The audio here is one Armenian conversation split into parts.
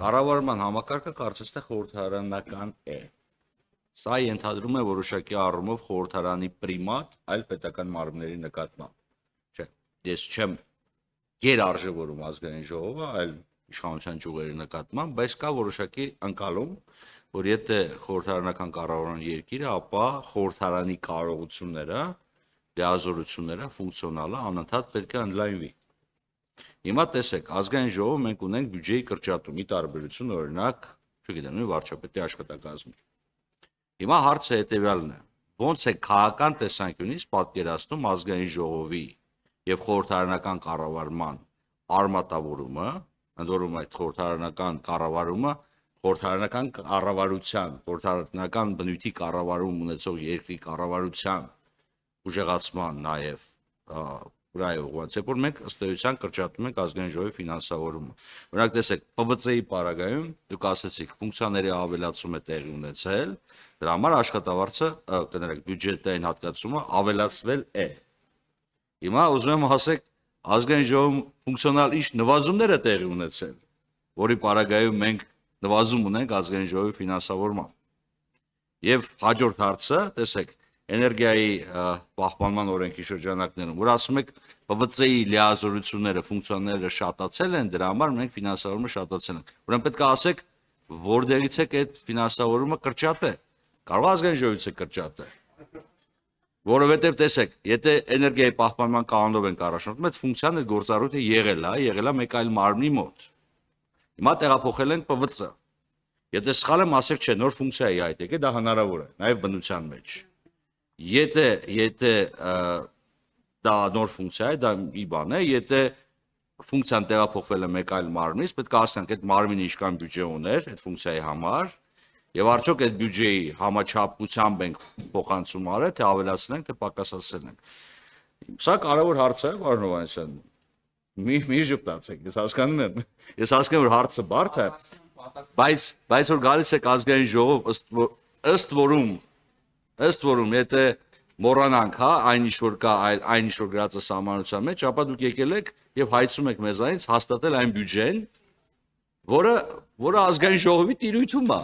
Կառավարման համակարգը կարծես թե խորհրդարանական է։ Սա ենթադրում է որոշակի առումով խորհրդարանի պրիմատ այլ պետական մարմինների նկատմամբ։ Չէ, ես չեմ գերարժևորում ազգային ժողովը, այլ իշխանության ճյուղերի նկատմամբ, բայց կա որոշակի ընկալում, որ եթե խորհրդարանական կառավարման երկիրը, ապա խորհրդարանի կարողությունները, լիազորությունները, ֆունկցիոնալը անընդհատ պետք է ընդլայնվի։ Հիմա տեսեք, ազգային ժողովը մենք ունենք բյուջեի կրճատումի տարբերություն, օրինակ, չգիտեմ, վարչապետի աշխատակազմի։ Հիմա հարցը հետևյալն է. ոնց է քաղաքական տեսանկյունից պատկերացնում ազգային ժողովի եւ խորհրդարանական կառավարման արմատավորումը, ընդ որում այդ խորհրդարանական կառավարումը խորհրդարանական կառավարության, խորհրդարանական բնույթի կառավարում ունեցող երկրի կառավարության ուժեղացման նաեւ ուղղված է, որ մենք ըստ էության կրճատում ենք ազգային ժողովի ֆինանսավորումը։ Օրինակ տեսեք, ՊՎԾ-ի պարագայում դուք ասացիք, ֆունկցիաների ավելացում է տեղի ունեցել, դրա համար աշխատավարձը, կներեք, բյուջետային հատկացումը ավելացվել է։ Հիմա ուզում եմ ասեք, ազգային ժողովում ֆունկցիոնալ ինչ նվազումներ է տեղի ունեցել, որի պարագայում մենք նվազում ունենք ազգային ժողովի ֆինանսավորման։ Եվ հաջորդ հարցը, տեսեք, էներգիայի պահպանման օրենքի շրջանակներում, որ ասում եք ՊՎԾ-ի լիազորությունները, ֆունկցիաները շատացել են, դրա համար մենք ֆինանսավորումը շատացել ենք։ Ուրեմն պետք է ասեք, որտեղից է այդ ֆինանսավորումը կրճատել։ Կարող է ազգային ժողովից է կրճատել։ Որովհետև տեսեք, եթե էներգիայի պահպանման կանոնով ենք առաջնորդում, այդ ֆունկցիան այդ գործառույթը եղել է մեկ այլ մարմնի մոտ։ Հիմա տեղափոխել ենք ՊՎԾ։ Եթե սխալ եմ, ասեք, չէ, նոր ֆունկցիա է այդ եկել, դա հնարավոր է, նաև բնության մեջ։ Եթե դա նոր ֆունկցիա է, դա մի բան է, եթե ֆունկցիան տեղափոխվել է մեկ այլ մարմնից, պետք է ասենք, այդ մարմինը ինչքան բյուջե ուներ այդ ֆունկցիայի համար, եւ արդյոք այդ բյուջեի համաչափությամբ ենք փոխանցում արել, թե ավելացնենք, թե պակասացնել ենք։ Սա կարևոր հարց է, պարոն Հովհաննիսյան։ Մի ժպտացեք, ես հասկանում եմ, որ հարցը բարդ է, բայց որ գալիս եք ազգային ժողով, ըստ որում, եթե մոռանանք, հա, այն ինչ որ կա, այն ինչ որ գրած է սահմանության մեջ, ապա դուք եկել եք եւ հայցում եք մեզանից հաստատել այն բյուջեն, որը ազգային ժողովի տիրույթում է։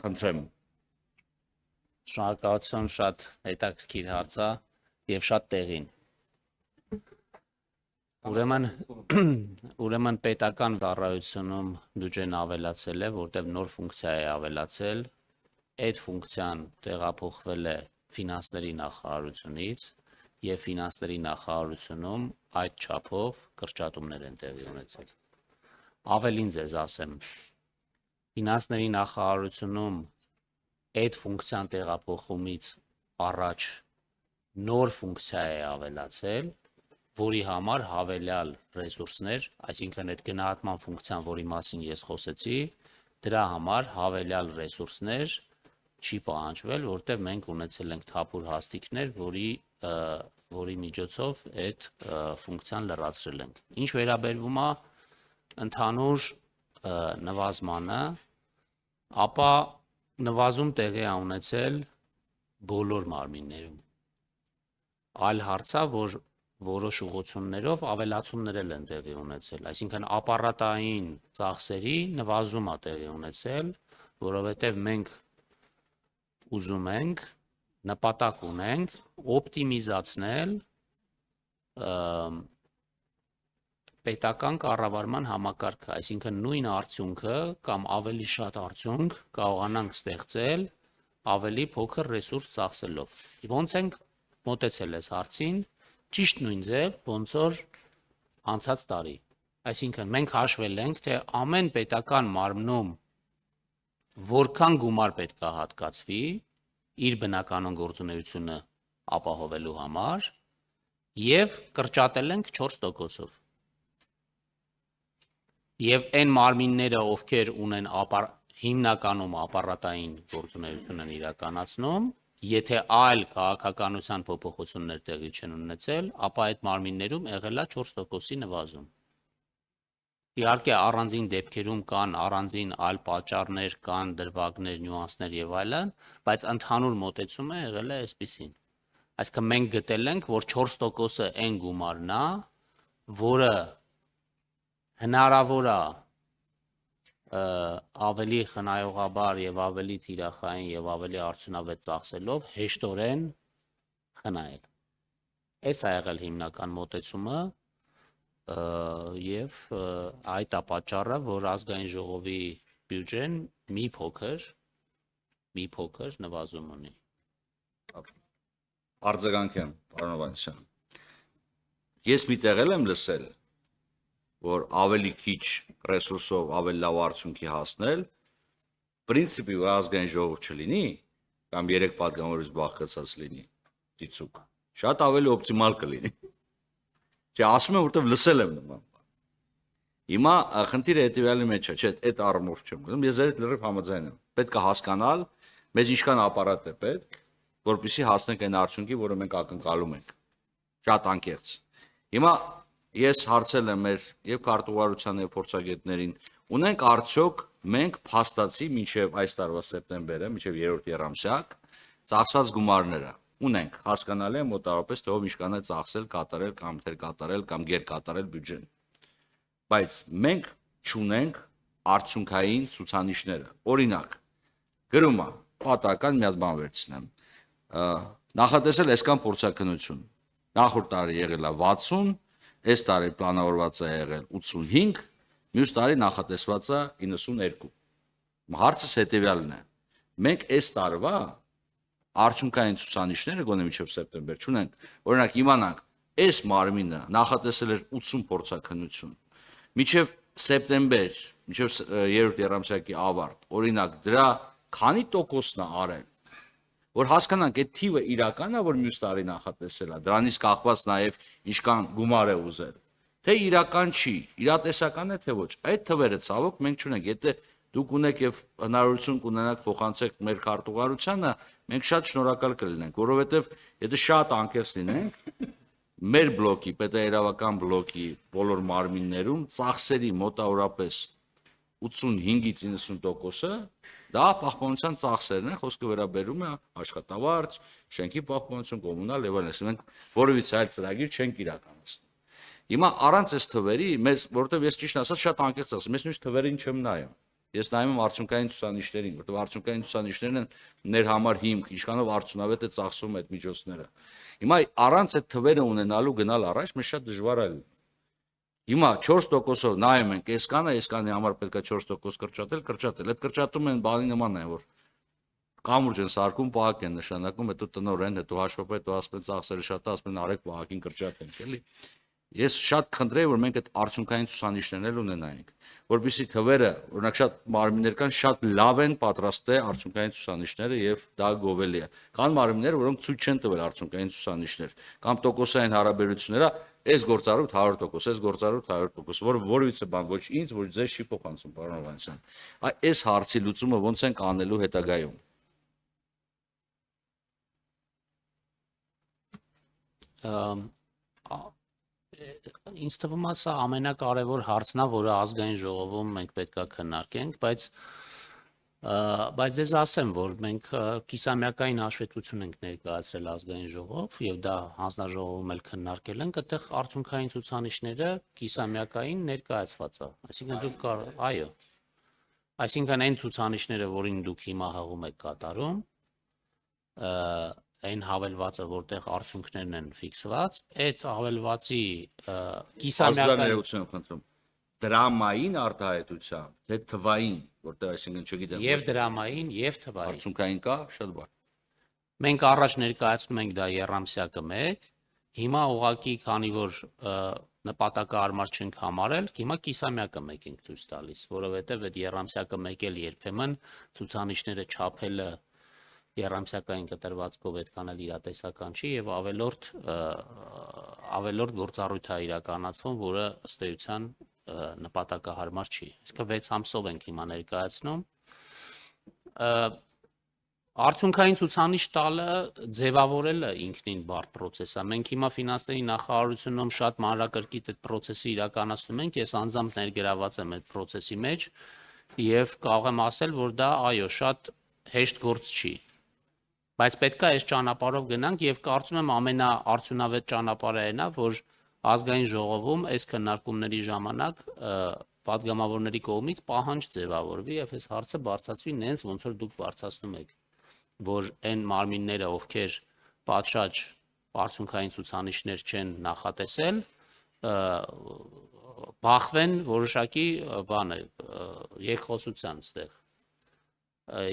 Խնդրեմ։ Շնորհակալություն, շատ հետաքրքիր հարց է եւ շատ տեղին։ Ուրեմն պետական կառավարությունում բյուջեն ավելացել է, որտեղ նոր ֆունկցիա է ավելացել, այդ ֆունկցիան տեղափոխվել է ֆինանսների նախարարությունից եւ ֆինանսների նախարարությունում այդ չափով կրճատումներ են տեղի ունեցել։ Ավելին ձեզ ասեմ, ֆինանսների նախարարությունում այդ ֆունկցիան տեղափոխումից առաջ նոր ֆունկցիա է ավելացել, որի համար հավելյալ ռեսուրսներ, այսինքն այդ գնահատման ֆունկցիան, որի մասին ես խոսեցի, դրա համար հավելյալ ռեսուրսներ չի պահանջվել, որտեղ մենք ունեցել ենք թափուր հաստիկներ, որի միջոցով այդ ֆունկցիան լրացրել ենք։ Ինչ վերաբերվում է ընդհանուր նվազմանը, ապա նվազում տեղի է ունեցել բոլոր մարմիններում։ Այլ հարց է, որ որոշ ուղղություններով ավելացումներ են տեղի ունեցել, այսինքն ապարատային ծախսերի նվազում է տեղի ունեցել, որովհետև մենք ուզում ենք, նպատակ ունենք օպտիմիզացնել պետական կառավարման համակարգը, այսինքն նույն արդյունքը կամ ավելի շատ արդյունք կարողանանք ստեղծել ավելի փոքր ռեսուրս ծախսելով։ Ոնց ենք մոտեցել այս հարցին, ճիշտ նույն ձև, ոնց որ անցած տարի։ Այսինքն մենք հաշվել ենք, թե ամեն պետական մարմնում որքան գումար պետք է հատկացվի իր բնականon գործունեությունը ապահովելու համար եւ կրճատել ենք 4%-ով։ Եվ այն մարմինները, ովքեր ունեն հիմնականում ապարատային գործունեություն են իրականացնում, եթե այլ քաղաքականության փոփոխություններ տեղի չեն ունեցել, ապա այդ մարմիններում եղել է 4%-ի նվազում։ Իհարկե առանձին դեպքերում կան առանձին այլ պատճառներ, կան դրվագներ, նյուանսներ եւ այլն, բայց ընդհանուր մոտեցումը եղել է այսպիսին։ Այսինքն մենք գտել ենք, որ 4%-ը այն գումարն է, որը հնարավոր է ավելի խնայողաբար եւ ավելի թիրախային եւ ավելի արդյունավետ ծախսելով հեշտորեն խնայել։ Այս է եղել հիմնական մոտեցումը եւ այդ է պատճառը, որ ազգային ժողովի բյուջեն մի փոքր նվազում ունի։ Արձագանքեմ, պարոն Հովհաննիսյան։ Ես մի տեղ եմ լսել, որ ավելի քիչ ռեսուրսով ավելի լավ արդյունքի հասնել, պրինցիպի որ ազգային ժողով չլինի, կամ 3 պատգամավորից բաղկացած լինի, դիցուկ, շատ ավելի օպտիմալ կլինի։ Չէ, ասում եմ, որտեվ լսել եմ նման բան։ Հիմա խնդիրը հետևյալի մեջ է, չէ, այդ առումով չեմ գնում, ես ձեր հետ լրիվ համաձայն եմ։ Պետք է հասկանալ, մեզ ինչքան ապարատ է պետք, որպեսզի հասնենք այն արդյունքի, որը մենք ակնկալում ենք։ Շատ անկեղծ։ Հիմա ես հարցել եմ մեր եւ քարտուղարության եւ փորձագետներին, ունենք արդյոք մենք փաստացի մինչեւ այս տարվա սեպտեմբերը, մինչեւ 3-րդ եռամսյակ ծախսված գումարները ունենք, հասկանալի է մոտավորապես թե ով ինչքան է ծախսել, կատարել կամ թեր կատարել կամ գեր կատարել բյուջեն։ Բայց մենք չունենք արդյունքային ցուցանիշները։ Օրինակ, գրում է, պատահական մի հատ բան վերցնեմ։ Նախատեսել այսքան փորձաքննություն։ Նախորդ տարի եղել է 60, այս տարի պլանավորված է եղել 85, մյուս տարի նախատեսված է 92։ Հարցս հետևյալն է. մենք այս տարվա արդյունքային ցուցանիշները գոնե մինչև սեպտեմբեր չունենք, օրինակ իմանանք, այս մարմինը նախատեսել էր 80 փորձաքննություն, մինչև սեպտեմբեր, մինչև 3-րդ եռամսյակի ավարտ, օրինակ դրա քանի տոկոսն է արել, որ հասկանանք այդ թիվը իրական է, որ մյուս տարի նախատեսել է, դրանից կախված նաև ինչքան գումար է ուզել, թե իրական չի, իրատեսական է թե ոչ, այդ թվերը ցավոք մենք չունենք, եթե դուք ունեք եւ հնարավորություն կունենաք փոխանցեք մեր քարտուղարությանը, մենք շատ շնորհակալ կլինենք, որովհետեւ եթե շատ անկեղծ լինենք, մեր բլոկի, պետաերավական բլոկի բոլոր մարմիններում ծախսերի մոտավորապես 85-ից 90%-ը դա պահպանության ծախսերն են, խոսքը վերաբերում է աշխատավարձ, շենքի պահպանություն, կոմունալ եւ այլն, մենք որևիցե այլ ծրագիր չենք իրականացնում։ Հիմա առանց այս թվերի, մեզ, որովհետեւ ես ճիշտ ասած շատ անկեղծ ասեմ, ես նույն թվերին չեմ նայում։ Ես նայում եմ արդյունքային ցուցանիշներին, որտեղ արդյունքային ցուցանիշներն են ներ համար հիմք, ինչքանով արդյունավետ է ծախսում այդ միջոցները։ Հիմա առանց այդ թվերը ունենալու գնալ առաջ մեզ շատ դժվար է։ Հիմա 4%-ով նայում ենք, այսքանը համար պետք է 4% կրճատել։ Այդ կրճատում են բանի նման է, որ կամուրջ են սարքում, պահակ են նշանակում, հետո տնօրեն, հետո հաշվապետ, հետո ասում են ծախսերը շատ է, ասում են արեք պահակին կրճատենք, էլի։ Ես շատ խնդրեի, որ մենք այդ արդյունքային ցուցանիշներն ունենայինք, որովհետեւ թվերը, օրինակ շատ մարմիններ կան, շատ լավ են պատրաստել արդյունքային ցուցանիշները եւ դա գովելի է։ Կան մարմիններ, որոնք ցույց չեն տվել արդյունքային ցուցանիշներ, կամ տոկոսային հարաբերությունները, այս գործառույթ 100%, այս գործառույթ 100%, որը որևիցե բան ոչ ինձ, ոչ ձեզ չի փոխանցում, պարոն Հովհաննիսյան։ Այս հարցի լուծումը ո՞նց ենք անելու հետագայում։ Ինձ թվում է սա ամենակարևոր հարցն է, որը ազգային ժողովում մենք պետքա քննարկենք, բայց ես ասեմ, որ մենք կիսամյակային հաշվետվություն ենք ներկայացրել ազգային ժողով եւ դա հանձնաժողովում էլ քննարկել ենք, այդտեղ արդյունքային ցուցանիշները կիսամյակային ներկայացված է, այսինքն դուք այո, այսինքն այն ցուցանիշները, որին դուք հիմա հաղում եք կատարում, այն հավելվածը, որտեղ արդյունքներն են ֆիքսված, այդ հավելվածի կիսամյակային խնդրում դրամային արտահայտությամբ, թե թվային, որտեղ այսինքն չգիտեմ, եւ դրամային եւ թվային արդյունքային կա, շատ բան։ Մենք առաջ ներկայացնում ենք դա եռամսյակը 1, հիմա ուղղակի քանի որ նպատակահարմար չենք համարել, հիմա կիսամյակը 1 ենք ցույց տալիս, որովհետեւ այդ եռամսյակը 1 էլ երբեմն ցուցանիշները չափելը եռամսյակային կտրվածքով այդքան էլ իրատեսական չի եւ ավելորդ գործառույթ է իրականացվում, որը ըստ էության նպատակահարմար չի։ Այսինքն 6 ամսով ենք հիմա ներկայացնում։ Արդյունքային ցուցանիշ տալը, ձևավորելը ինքնին բարդ process է։ Մենք հիմա ֆինանսների նախարարությունում շատ մանրակրկիտ այդ process-ը իրականացնում ենք, ես անձամբ ներգրաված եմ այդ process-ի մեջ եւ կարող եմ ասել, որ դա այո, շատ հեշտ գործ չի։ Բայց պետք է այս ճանապարհով գնանք եւ կարծում եմ ամենաարդյունավետ ճանապարհը այն է, որ ազգային ժողովում այս քննարկումների ժամանակ պատգամավորների կողմից պահանջ ձևավորվի եւ այս հարցը բարձրացվի նենց ոնց որ դուք բարձրացնում եք, որ այն մարմինները, ովքեր պատշաճ բարձունքային ցուցանիշներ չեն նախատեսել, բախվեն որոշակի բան է երկխոսության ստեղ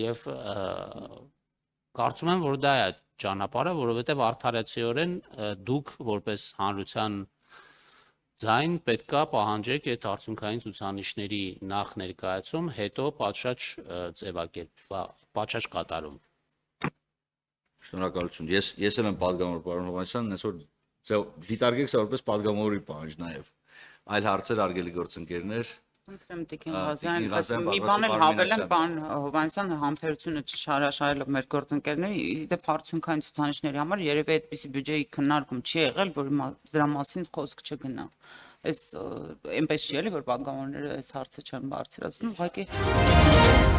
եւ կարծում եմ որ դա է ճանապարհը, որովհետեւ արդարացիորեն դուք որպես հանրության ձայն պետքա պահանջեք այդ արդյունքային ցուցանիշների նախ ներկայացում, հետո պատշաճ ձևակերպ, պատշաճ կատարում։ Շնորհակալություն։ Ես եմ պատգամավոր պարոն Հովհաննիսյան, այսօր դիտարկեք սա որպես պատգամավորի պահանջ նաև։ Այլ հարցեր արգելի գործընկերներ։ Խնդրեմ Տիկին Ղազարյան, բայց մի բան էլ հավելեմ, պարոն Հովհաննիսյան, համբերությունը չհրաշալով մեր գործընկերների, իդեպ արդյունքային ցուցանիշների համար երևի այդպիսի բյուջեի քննարկում չի եղել, որ դրա մասին խոսք չգնա։ Այս այնպես չի էլի, որ պատգամավորները այս հարցը չեն բարձրացնում, ուղղակի